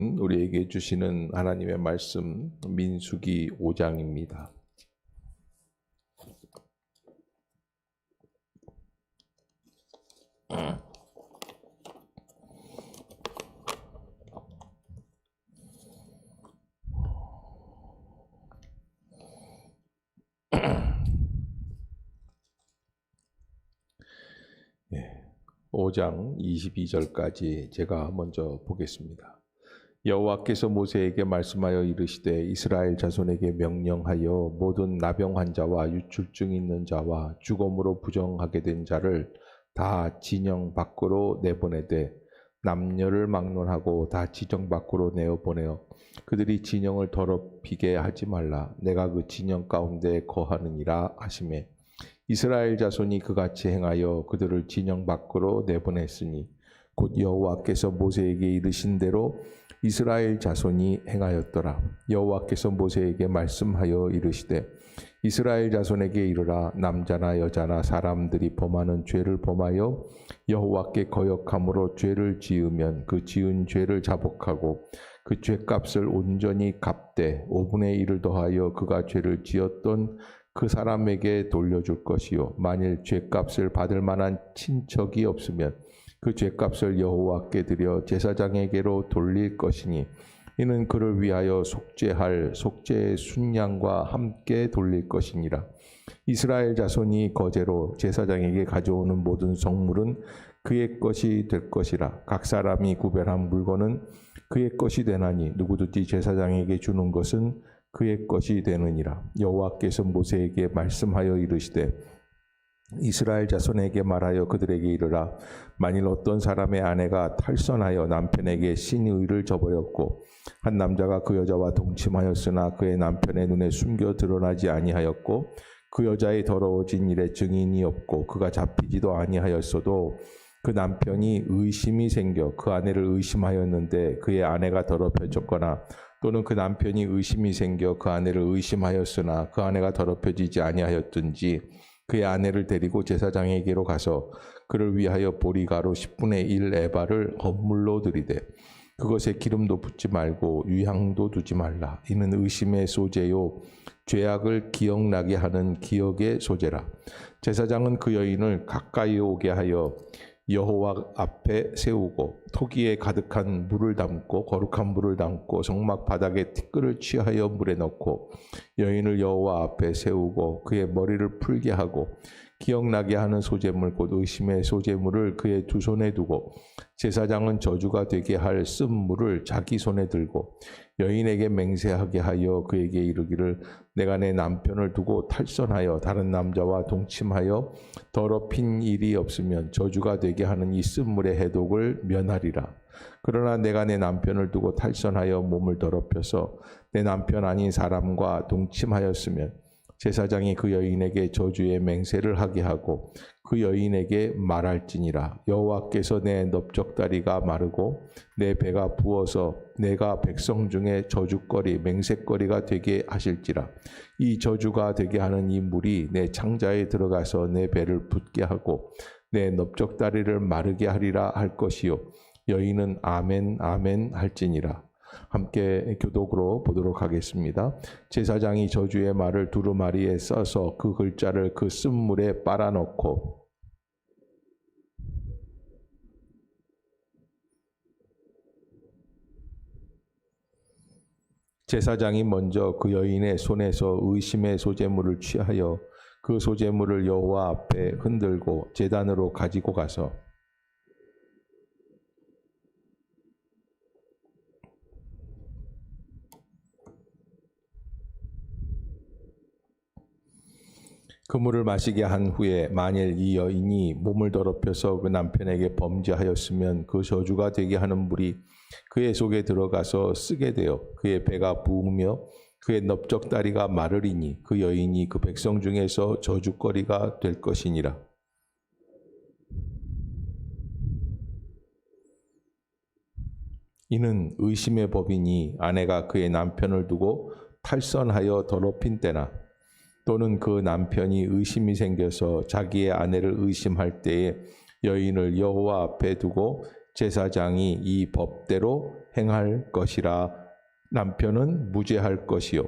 우리에게 주시는 하나님의 말씀 민수기 5장입니다. 예, 5장 22절까지 제가 먼저 보겠습니다. 여호와께서 모세에게 말씀하여 이르시되 이스라엘 자손에게 명령하여 모든 나병 환자와 유출증 있는 자와 죽음으로 부정하게 된 자를 다 진영 밖으로 내보내되 남녀를 막론하고 다 진영 밖으로 내어보내어 그들이 진영을 더럽히게 하지 말라. 내가 그 진영 가운데 거하느니라 하시매 이스라엘 자손이 그같이 행하여 그들을 진영 밖으로 내보냈으니 곧 여호와께서 모세에게 이르신 대로 이스라엘 자손이 행하였더라. 여호와께서 모세에게 말씀하여 이르시되 이스라엘 자손에게 이르라. 남자나 여자나 사람들이 범하는 죄를 범하여 여호와께 거역함으로 죄를 지으면 그 지은 죄를 자복하고 그 죄값을 온전히 갚되 5분의 1을 더하여 그가 죄를 지었던 그 사람에게 돌려줄 것이요 만일 죄값을 받을 만한 친척이 없으면 그 죄값을 여호와께 드려 제사장에게로 돌릴 것이니 이는 그를 위하여 속죄할 속죄의 순양과 함께 돌릴 것이니라. 이스라엘 자손이 거제로 제사장에게 가져오는 모든 성물은 그의 것이 될 것이라. 각 사람이 구별한 물건은 그의 것이 되나니 누구든지 제사장에게 주는 것은 그의 것이 되느니라. 여호와께서 모세에게 말씀하여 이르시되 이스라엘 자손에게 말하여 그들에게 이르라. 만일 어떤 사람의 아내가 탈선하여 남편에게 신의를 저버렸고 한 남자가 그 여자와 동침하였으나 그의 남편의 눈에 숨겨 드러나지 아니하였고 그 여자의 더러워진 일에 증인이 없고 그가 잡히지도 아니하였어도 그 남편이 의심이 생겨 그 아내를 의심하였는데 그의 아내가 더럽혀졌거나 또는 그 남편이 의심이 생겨 그 아내를 의심하였으나 그 아내가 더럽혀지지 아니하였든지 그의 아내를 데리고 제사장에게로 가서 그를 위하여 보리가루 10분의 1 에바를 헌물로 드리되 그것에 기름도 붓지 말고 유향도 두지 말라. 이는 의심의 소재요 죄악을 기억나게 하는 기억의 소재라. 제사장은 그 여인을 가까이 오게 하여 여호와 앞에 세우고 토기에 가득한 물을 담고 거룩한 물을 담고 성막 바닥에 티끌을 취하여 물에 넣고 여인을 여호와 앞에 세우고 그의 머리를 풀게 하고 기억나게 하는 소재물 곧 의심의 소재물을 그의 두 손에 두고 제사장은 저주가 되게 할 쓴물을 자기 손에 들고 여인에게 맹세하게 하여 그에게 이르기를 내가 내 남편을 두고 탈선하여 다른 남자와 동침하여 더럽힌 일이 없으면 저주가 되게 하는 이 쓴물의 해독을 면하리라. 그러나 내가 내 남편을 두고 탈선하여 몸을 더럽혀서 내 남편 아닌 사람과 동침하였으면 제사장이 그 여인에게 저주의 맹세를 하게 하고 그 여인에게 말할지니라. 여호와께서 내 넓적다리가 마르고 내 배가 부어서 내가 백성 중에 저주거리 맹세거리가 되게 하실지라. 이 저주가 되게 하는 이 물이 내 창자에 들어가서 내 배를 붓게 하고 내 넓적다리를 마르게 하리라 할 것이요 여인은 아멘 아멘 할지니라. 함께 교독으로 보도록 하겠습니다. 제사장이 저주의 말을 두루마리에 써서 그 글자를 그 쓴물에 빨아넣고 제사장이 먼저 그 여인의 손에서 의심의 소재물을 취하여 그 소재물을 여호와 앞에 흔들고 제단으로 가지고 가서 그 물을 마시게 한 후에 만일 이 여인이 몸을 더럽혀서 그 남편에게 범죄하였으면 그 저주가 되게 하는 물이 그의 속에 들어가서 쓰게 되어 그의 배가 부으며 그의 넓적다리가 마르리니 그 여인이 그 백성 중에서 저주거리가 될 것이니라. 이는 의심의 법이니 아내가 그의 남편을 두고 탈선하여 더럽힌 때나 또는 그 남편이 의심이 생겨서 자기의 아내를 의심할 때에 여인을 여호와 앞에 두고 제사장이 이 법대로 행할 것이라. 남편은 무죄할 것이요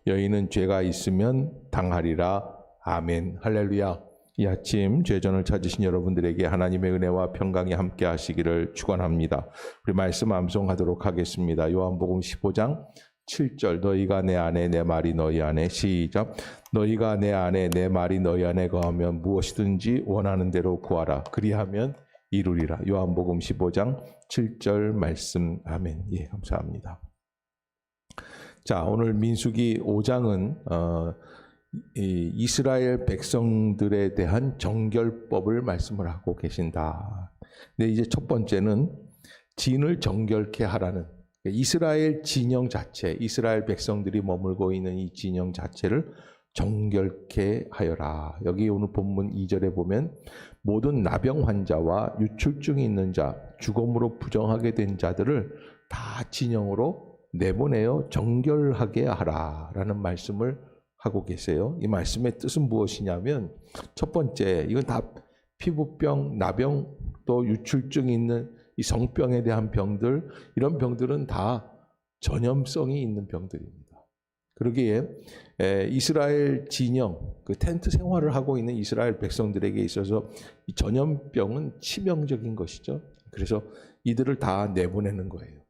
여인은 죄가 있으면 당하리라. 아멘. 할렐루야. 이 아침 죄전을 찾으신 여러분들에게 하나님의 은혜와 평강이 함께 하시기를 축원합니다. 우리 말씀 암송하도록 하겠습니다. 요한복음 15장 7절 너희가 내 안에 내 말이 너희 안에. 시작. 너희가 내 안에 내 말이 너희 안에 거하면 무엇이든지 원하는 대로 구하라. 그리하면 이루리라. 요한복음 15장 7절 말씀. 아멘. 예, 감사합니다. 자, 오늘 민수기 5장은 이스라엘 백성들에 대한 정결법을 말씀을 하고 계신다. 근데 이제 첫 번째는 진을 정결케 하라는, 이스라엘 진영 자체, 이스라엘 백성들이 머물고 있는 이 진영 자체를 정결케 하여라. 여기 오늘 본문 2절에 보면 모든 나병 환자와 유출증이 있는 자, 죽음으로 부정하게 된 자들을 다 진영으로 내보내어 정결하게 하라라는 말씀을 하고 계세요. 이 말씀의 뜻은 무엇이냐면, 첫 번째, 이건 다 피부병, 나병, 또 유출증이 있는 이 성병에 대한 병들, 이런 병들은 다 전염성이 있는 병들입니다. 그러기에 이스라엘 진영, 그 텐트 생활을 하고 있는 이스라엘 백성들에게 있어서 이 전염병은 치명적인 것이죠. 그래서 이들을 다 내보내는 거예요.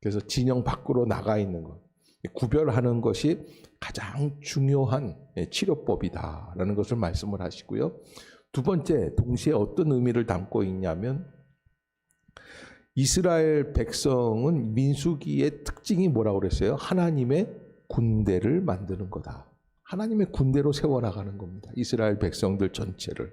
그래서 진영 밖으로 나가 있는 것, 구별하는 것이 가장 중요한 치료법이다라는 것을 말씀을 하시고요. 두 번째, 동시에 어떤 의미를 담고 있냐면, 이스라엘 백성은 민수기의 특징이 뭐라고 그랬어요? 하나님의 군대를 만드는 거다. 하나님의 군대로 세워나가는 겁니다. 이스라엘 백성들 전체를.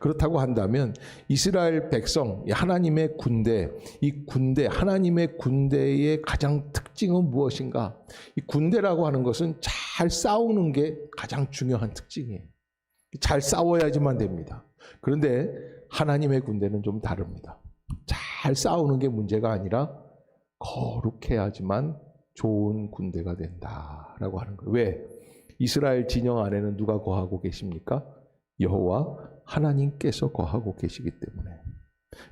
그렇다고 한다면 이스라엘 백성, 하나님의 군대, 이 군대, 하나님의 군대의 가장 특징은 무엇인가? 이 군대라고 하는 것은 잘 싸우는 게 가장 중요한 특징이에요. 잘 싸워야지만 됩니다. 그런데 하나님의 군대는 좀 다릅니다. 잘 싸우는 게 문제가 아니라 거룩해야지만 좋은 군대가 된다라고 하는 거예요. 왜? 이스라엘 진영 안에는 누가 거하고 계십니까? 여호와 하나님께서 거하고 계시기 때문에.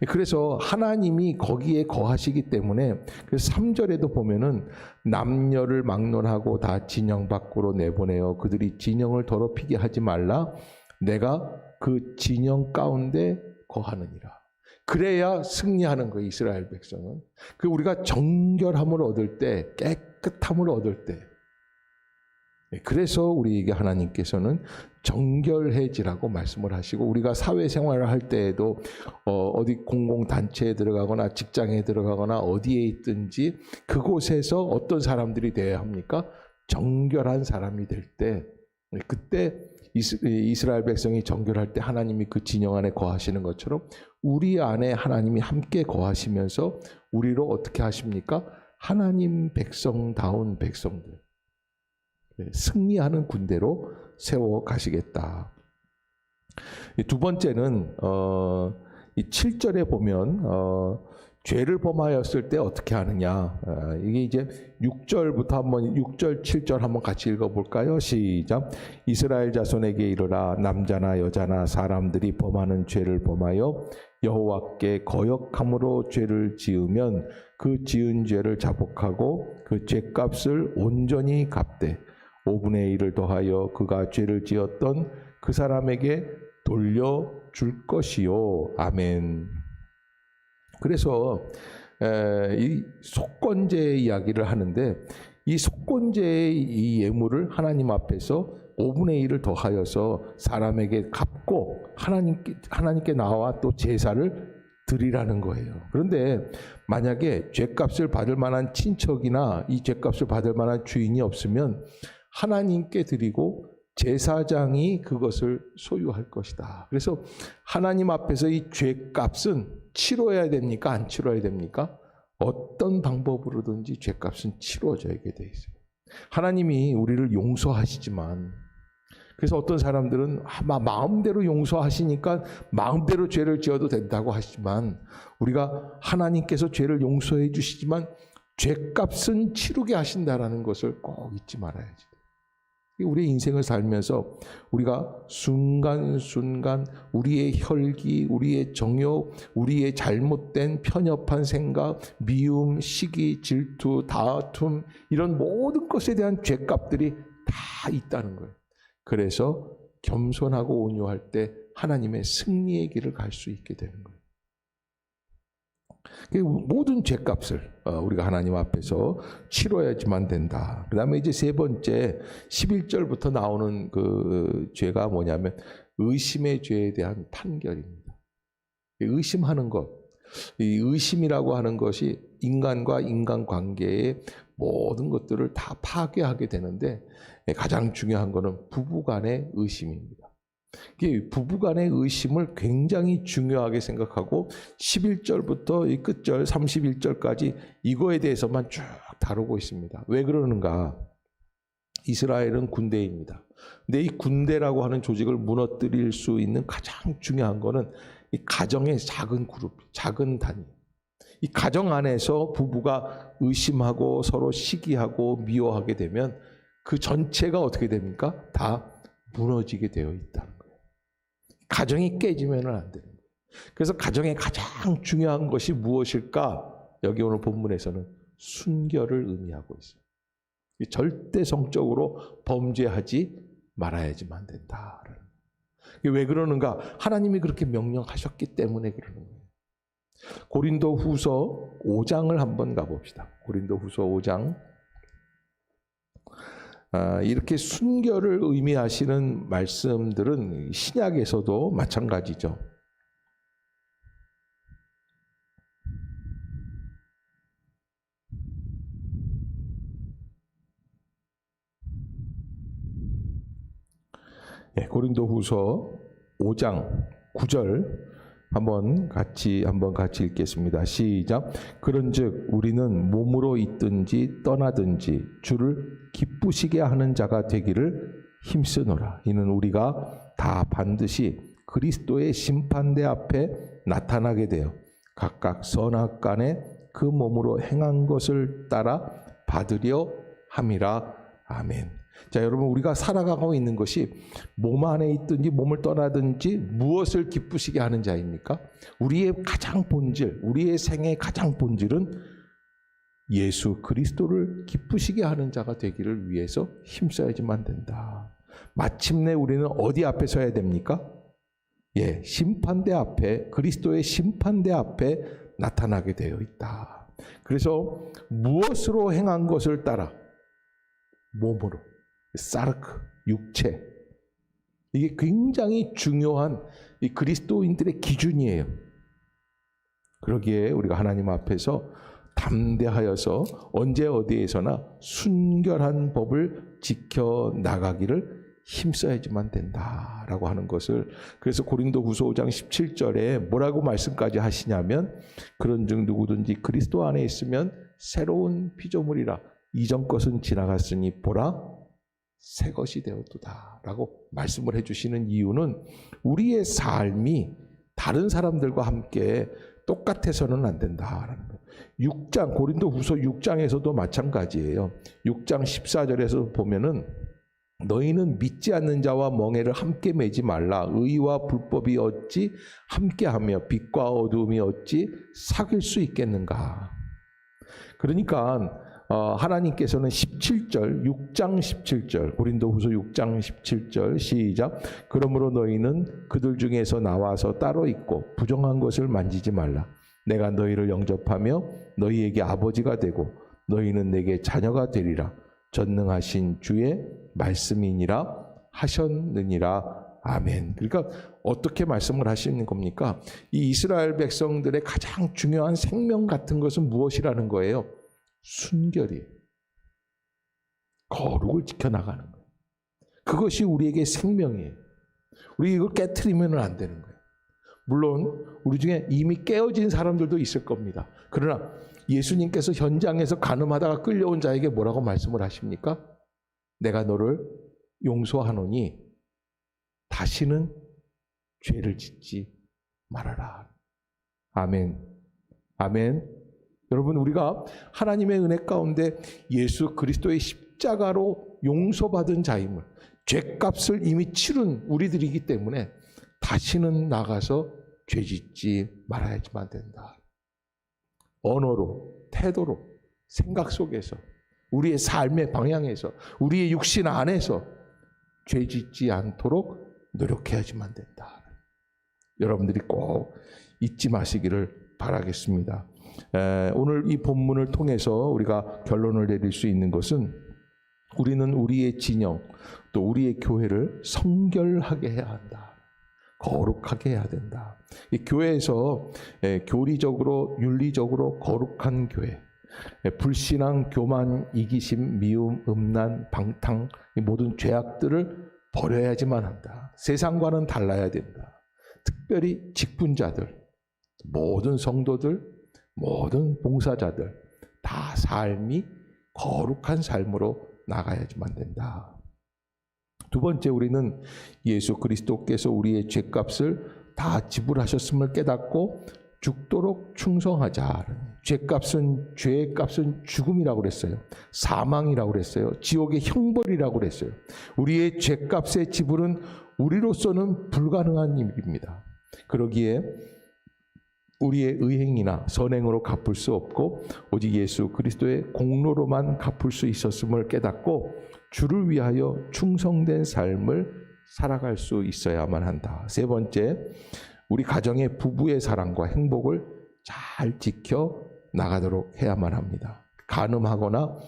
그래서 하나님이 거기에 거하시기 때문에, 그래서 3절에도 보면은 남녀를 막론하고 다 진영 밖으로 내보내어 그들이 진영을 더럽히게 하지 말라. 내가 그 진영 가운데 거하느니라. 그래야 승리하는 거예요, 이스라엘 백성은. 그 우리가 정결함을 얻을 때, 깨끗함을 얻을 때, 그래서 우리에게 하나님께서는 정결해지라고 말씀을 하시고, 우리가 사회생활을 할 때에도 어디 공공단체에 들어가거나 직장에 들어가거나 어디에 있든지 그곳에서 어떤 사람들이 되어야 합니까? 정결한 사람이 될 때, 그때 이스라엘 백성이 정결할 때 하나님이 그 진영 안에 거하시는 것처럼 우리 안에 하나님이 함께 거하시면서 우리로 어떻게 하십니까? 하나님 백성다운 백성들, 승리하는 군대로 세워 가시겠다. 두 번째는 이 7절에 보면 죄를 범하였을 때 어떻게 하느냐. 이게 이제 6절부터 한번 6절 7절 한번 같이 읽어볼까요? 시작. 이스라엘 자손에게 이르라. 남자나 여자나 사람들이 범하는 죄를 범하여 여호와께 거역함으로 죄를 지으면 그 지은 죄를 자복하고 그 죄값을 온전히 갚되 5분의 1을 더하여 그가 죄를 지었던 그 사람에게 돌려줄 것이요. 아멘. 그래서 이 속건제 이야기를 하는데, 이 속건제의 이 예물을 하나님 앞에서 5분의 1을 더하여서 사람에게 갚고 하나님께 나와 또 제사를 드리라는 거예요. 그런데 만약에 죄값을 받을 만한 친척이나 이 죄값을 받을 만한 주인이 없으면 하나님께 드리고 제사장이 그것을 소유할 것이다. 그래서 하나님 앞에서 이 죄값은 치러야 됩니까? 안 치러야 됩니까? 어떤 방법으로든지 죄값은 치러져야 돼 있어요. 하나님이 우리를 용서하시지만, 그래서 어떤 사람들은 마음대로 용서하시니까 마음대로 죄를 지어도 된다고 하시지만, 우리가 하나님께서 죄를 용서해 주시지만 죄값은 치르게 하신다라는 것을 꼭 잊지 말아야지. 우리의 인생을 살면서 우리가 순간순간 우리의 혈기, 우리의 정욕, 우리의 잘못된 편협한 생각, 미움, 시기, 질투, 다툼 이런 모든 것에 대한 죄값들이 다 있다는 거예요. 그래서 겸손하고 온유할 때 하나님의 승리의 길을 갈 수 있게 되는 거예요. 모든 죄값을 우리가 하나님 앞에서 치러야지만 된다. 그 다음에 이제 세 번째 11절부터 나오는 그 죄가 뭐냐면 의심의 죄에 대한 판결입니다. 의심하는 것, 이 의심이라고 하는 것이 인간과 인간관계의 모든 것들을 다 파괴하게 되는데 가장 중요한 것은 부부간의 의심입니다. 부부간의 의심을 굉장히 중요하게 생각하고 11절부터 이 끝절 31절까지 이거에 대해서만 쭉 다루고 있습니다. 왜 그러는가? 이스라엘은 군대입니다. 근데 이 군대라고 하는 조직을 무너뜨릴 수 있는 가장 중요한 거는 이 가정의 작은 그룹, 작은 단위. 이 가정 안에서 부부가 의심하고 서로 시기하고 미워하게 되면 그 전체가 어떻게 됩니까? 다 무너지게 되어 있다는 거예요. 가정이 깨지면 안 되는 거예요. 그래서 가정의 가장 중요한 것이 무엇일까? 여기 오늘 본문에서는 순결을 의미하고 있어요. 절대 성적으로 범죄하지 말아야지만 된다. 왜 그러는가? 하나님이 그렇게 명령하셨기 때문에 그러는 거예요. 고린도후서 5장을 한번 가봅시다. 고린도후서 5장. 이렇게 순결을 의미하시는 말씀들은 신약에서도 마찬가지죠. 고린도후서 5장 9절 한번 같이 읽겠습니다. 시작. 그런즉 우리는 몸으로 있든지 떠나든지 주를 기쁘시게 하는 자가 되기를 힘쓰노라. 이는 우리가 다 반드시 그리스도의 심판대 앞에 나타나게 되어 각각 선악간에 그 몸으로 행한 것을 따라 받으려 함이라. 아멘. 자, 여러분, 우리가 살아가고 있는 것이 몸 안에 있든지 몸을 떠나든지 무엇을 기쁘시게 하는 자입니까? 우리의 가장 본질, 우리의 생의 가장 본질은 예수 그리스도를 기쁘시게 하는 자가 되기를 위해서 힘써야지만 된다. 마침내 우리는 어디 앞에 서야 됩니까? 심판대 앞에, 그리스도의 심판대 앞에 나타나게 되어 있다. 그래서 무엇으로 행한 것을 따라 몸으로, 사르크, 육체. 이게 굉장히 중요한 이 그리스도인들의 기준이에요. 그러기에 우리가 하나님 앞에서 담대하여서 언제 어디에서나 순결한 법을 지켜나가기를 힘써야지만 된다라고 하는 것을, 그래서 고린도후서 5장 17절에 뭐라고 말씀까지 하시냐면 그런즉 누구든지 그리스도 안에 있으면 새로운 피조물이라 이전 것은 지나갔으니 보라 새 것이 되었도다 라고 말씀을 해주시는 이유는 우리의 삶이 다른 사람들과 함께 똑같아서는 안 된다라는 거예요. 6장 고린도후서 6장에서도 마찬가지예요. 6장 14절에서 보면은 너희는 믿지 않는 자와 멍에를 함께 매지 말라. 의와 불법이 어찌 함께하며 빛과 어두움이 어찌 사귈 수 있겠는가. 그러니까 하나님께서는 17절, 6장 17절, 고린도후서 6장 17절 시작. 그러므로 너희는 그들 중에서 나와서 따로 있고 부정한 것을 만지지 말라. 내가 너희를 영접하며 너희에게 아버지가 되고 너희는 내게 자녀가 되리라. 전능하신 주의 말씀이니라 하셨느니라. 아멘. 그러니까 어떻게 말씀을 하시는 겁니까? 이 이스라엘 백성들의 가장 중요한 생명 같은 것은 무엇이라는 거예요? 순결이에요. 거룩을 지켜나가는 거예요. 그것이 우리에게 생명이에요. 우리 이걸 깨트리면 안 되는 거예요. 물론 우리 중에 이미 깨어진 사람들도 있을 겁니다. 그러나 예수님께서 현장에서 간음하다가 끌려온 자에게 뭐라고 말씀을 하십니까? 내가 너를 용서하노니 다시는 죄를 짓지 말아라. 아멘. 아멘. 여러분, 우리가 하나님의 은혜 가운데 예수 그리스도의 십자가로 용서받은 자임을, 죄값을 이미 치른 우리들이기 때문에 다시는 나가서 죄짓지 말아야지만 된다. 언어로, 태도로, 생각 속에서, 우리의 삶의 방향에서, 우리의 육신 안에서 죄짓지 않도록 노력해야지만 된다. 여러분들이 꼭 잊지 마시기를 바라겠습니다. 오늘 이 본문을 통해서 우리가 결론을 내릴 수 있는 것은 우리는 우리의 진영 또 우리의 교회를 성결하게 해야 한다. 거룩하게 해야 된다. 이 교회에서 교리적으로 윤리적으로 거룩한 교회, 불신앙, 교만, 이기심, 미움, 음란, 방탕 이 모든 죄악들을 버려야지만 한다. 세상과는 달라야 된다. 특별히 직분자들, 모든 성도들, 모든 봉사자들 다 삶이 거룩한 삶으로 나가야지만 된다. 두 번째, 우리는 예수 그리스도께서 우리의 죄값을 다 지불하셨음을 깨닫고 죽도록 충성하자. 죄의 값은 죽음이라고 그랬어요. 사망이라고 그랬어요. 지옥의 형벌이라고 그랬어요. 우리의 죄값의 지불은 우리로서는 불가능한 일입니다. 그러기에 우리의 의행이나 선행으로 갚을 수 없고 오직 예수 그리스도의 공로로만 갚을 수 있었음을 깨닫고 주를 위하여 충성된 삶을 살아갈 수 있어야만 한다. 세 번째, 우리 가정의 부부의 사랑과 행복을 잘 지켜 나가도록 해야만 합니다. 간음하거나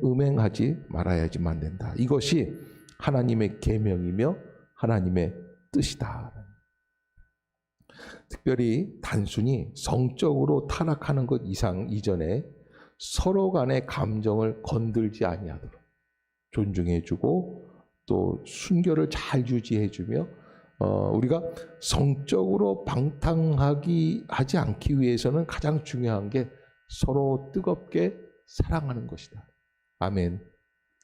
음행하지 말아야지만 된다. 이것이 하나님의 계명이며 하나님의 뜻이다. 특별히 단순히 성적으로 타락하는 것 이전에 서로 간의 감정을 건들지 아니하도록 존중해주고 또 순결을 잘 유지해주며 우리가 성적으로 방탕하지 않기 위해서는 가장 중요한 게 서로 뜨겁게 사랑하는 것이다. 아멘.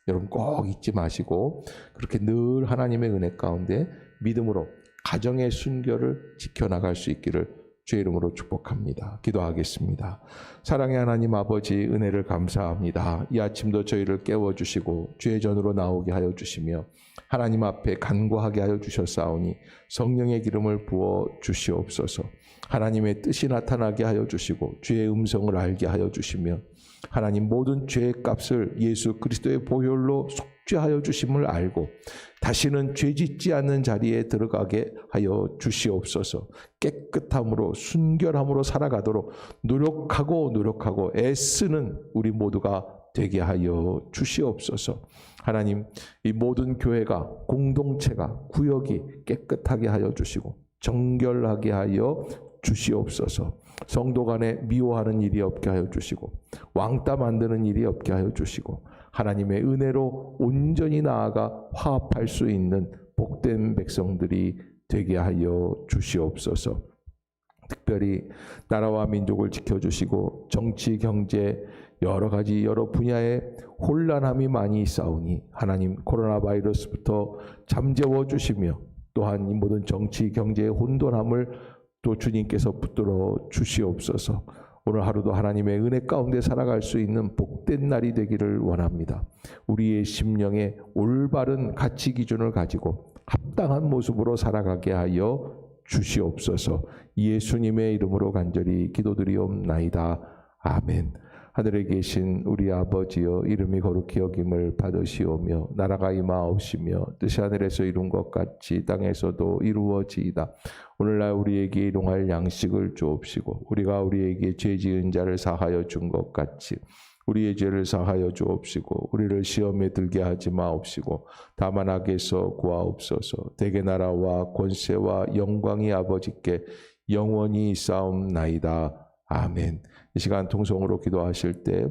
여러분 꼭 잊지 마시고 그렇게 늘 하나님의 은혜 가운데 믿음으로 가정의 순결을 지켜나갈 수 있기를 주의 이름으로 축복합니다. 기도하겠습니다. 사랑의 하나님 아버지, 은혜를 감사합니다. 이 아침도 저희를 깨워주시고 주의 전으로 나오게 하여 주시며 하나님 앞에 간구하게 하여 주셨사오니 성령의 기름을 부어 주시옵소서. 하나님의 뜻이 나타나게 하여 주시고 주의 음성을 알게 하여 주시며 하나님 모든 죄의 값을 예수 그리스도의 보혈로 속죄하여 주심을 알고 다시는 죄짓지 않는 자리에 들어가게 하여 주시옵소서. 깨끗함으로 순결함으로 살아가도록 노력하고 애쓰는 우리 모두가 되게 하여 주시옵소서. 하나님, 이 모든 교회가 공동체가 구역이 깨끗하게 하여 주시고 정결하게 하여 주시옵소서. 성도 간에 미워하는 일이 없게 하여 주시고 왕따 만드는 일이 없게 하여 주시고 하나님의 은혜로 온전히 나아가 화합할 수 있는 복된 백성들이 되게 하여 주시옵소서. 특별히 나라와 민족을 지켜주시고 정치, 경제 여러 분야에 혼란함이 많이 있사오니 하나님 코로나 바이러스부터 잠재워 주시며 또한 이 모든 정치, 경제의 혼돈함을 또 주님께서 붙들어 주시옵소서. 오늘 하루도 하나님의 은혜 가운데 살아갈 수 있는 복된 날이 되기를 원합니다. 우리의 심령에 올바른 가치 기준을 가지고 합당한 모습으로 살아가게 하여 주시옵소서. 예수님의 이름으로 간절히 기도드리옵나이다. 아멘. 하늘에 계신 우리 아버지여, 이름이 거룩히 여김을 받으시오며 나라가 임하옵시며 뜻이 하늘에서 이룬 것 같이 땅에서도 이루어지이다. 오늘날 우리에게 일용할 양식을 주옵시고 우리가 우리에게 죄 지은 자를 사하여 준 것 같이 우리의 죄를 사하여 주옵시고 우리를 시험에 들게 하지 마옵시고 다만 악에서 구하옵소서. 대개 나라와 권세와 영광이 아버지께 영원히 있사옵나이다. 아멘. 이 시간 통성으로 기도하실 때